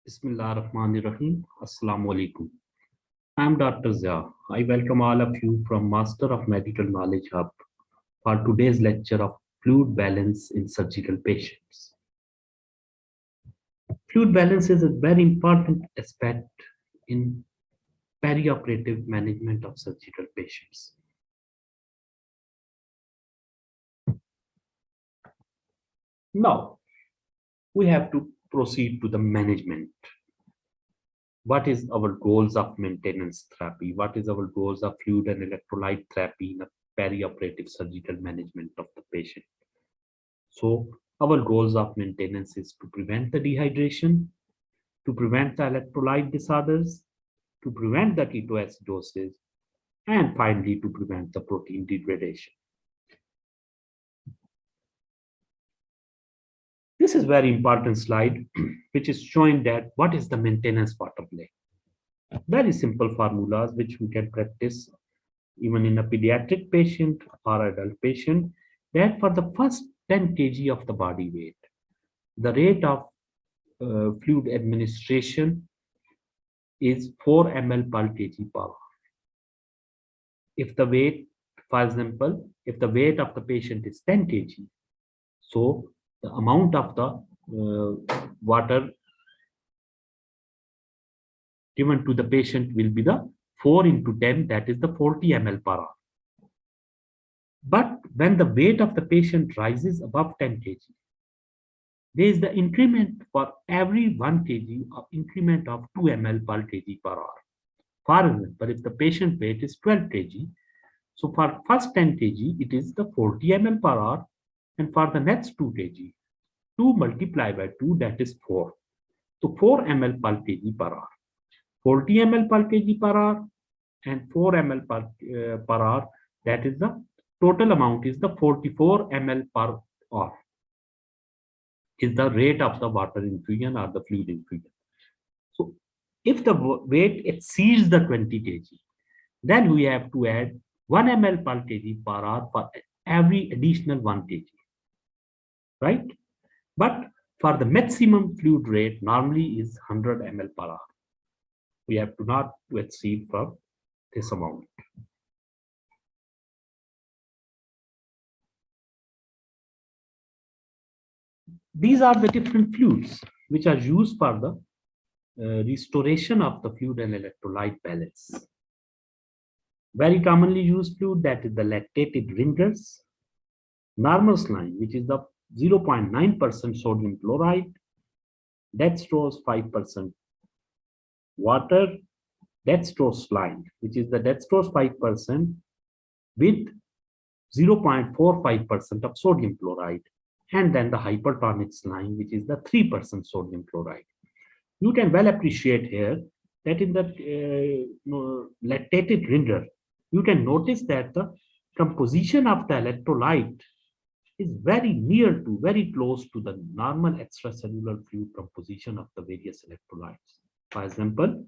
Bismillahirrahmanirrahim. Assalamu alaikum. I'm Dr. Zia. I welcome all of you from Master of Medical Knowledge Hub for today's lecture of fluid balance in surgical patients. Fluid balance is a very important aspect in perioperative management of surgical patients. Now, we have to proceed to the management. What is our goals of maintenance therapy? What is our goals of fluid and electrolyte therapy in a perioperative surgical management of the patient? So our goals of maintenance is to prevent the dehydration, to prevent the electrolyte disorders, to prevent the ketoacidosis, and finally to prevent the protein degradation. This is very important slide, which is showing that what is the maintenance water play. Very simple formulas which we can practice even in a pediatric patient or adult patient, that for the first 10 kg of the body weight, the rate of fluid administration is 4 ml per kg per hour. If the weight, for example, if the weight of the patient is 10 kg, so the amount of the water given to the patient will be the 4 into 10, that is the 40 ml per hour. But when the weight of the patient rises above 10 kg, there is the increment for every 1 kg of increment of 2 ml per kg per hour. For example, if the patient weight is 12 kg, so for first 10 kg, it is the 40 ml per hour, and for the next 2 kg, 2 multiplied by 2, that is 4. So 4 ml per kg per hour. 40 ml per kg per hour and 4 ml per hour, that is the total amount is the 44 ml per hour is the rate of the water infusion or the fluid infusion. So if the weight exceeds the 20 kg, then we have to add 1 ml per kg per hour for every additional 1 kg, right? But for the maximum fluid rate normally is 100 ml per hour. We have to not to exceed from this amount. These are the different fluids which are used for the restoration of the fluid and electrolyte balance. Very commonly used fluid, that is the lactated rinders, normal saline, which is the 0.9% sodium chloride, dextrose 5% water, dextrose saline, which is the dextrose 5% with 0.45% of sodium chloride, and then the hypertonic saline, which is the 3% sodium chloride. You can well appreciate here that in the lactated rinder, you can notice that the composition of the electrolyte is very near to, very close to the normal extracellular fluid composition of the various electrolytes. For example,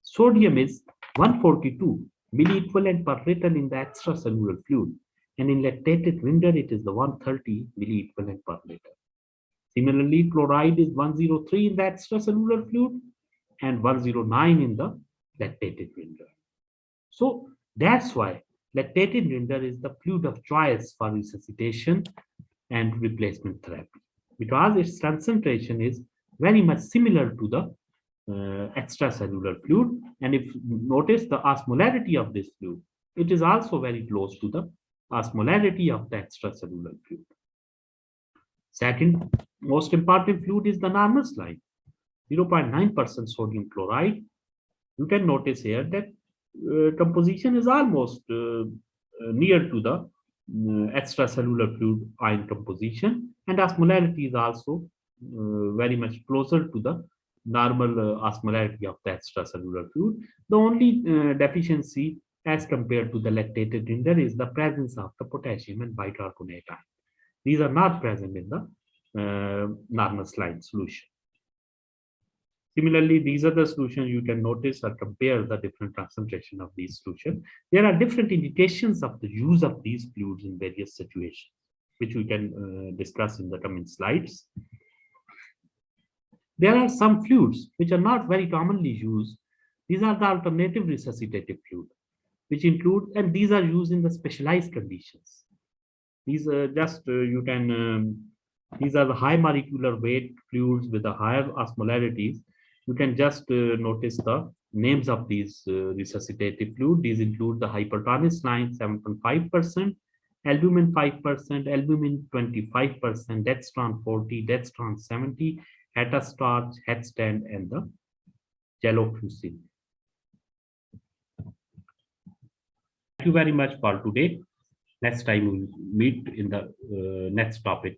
sodium is 142 milliequivalent per liter in the extracellular fluid, and in lactated rinder it is the 130 milliequivalent per liter. Similarly, chloride is 103 in the extracellular fluid and 109 in the lactated rinder. So that's why lactated rinder is the fluid of choice for resuscitation and replacement therapy, because its concentration is very much similar to the extracellular fluid. And if you notice the osmolarity of this fluid, it is also very close to the osmolarity of the extracellular fluid. Second most important fluid is the normal saline, 0.9% sodium chloride. You can notice here that composition is almost near to the extracellular fluid ion composition, and osmolarity is also very much closer to the normal osmolarity of the extracellular fluid. The only deficiency as compared to the lactated rinder is the presence of the potassium and bicarbonate ion. These are not present in the normal saline solution. Similarly, these are the solutions you can notice or compare the different concentration of these solutions. There are different indications of the use of these fluids in various situations, which we can discuss in the coming slides. There are some fluids which are not very commonly used. These are the alternative resuscitative fluid, which include, and these are used in the specialized conditions. These are just, you can, these are the high molecular weight fluids with the higher osmolarities. You can just notice the names of these resuscitative fluid. These include the hypertonous line 7.5%, albumin 5%, albumin 25%, dextran 40, dextran 70, hetastarch, headstand, and the gelofuscin. Thank you very much for today. Next time we'll meet in the next topic.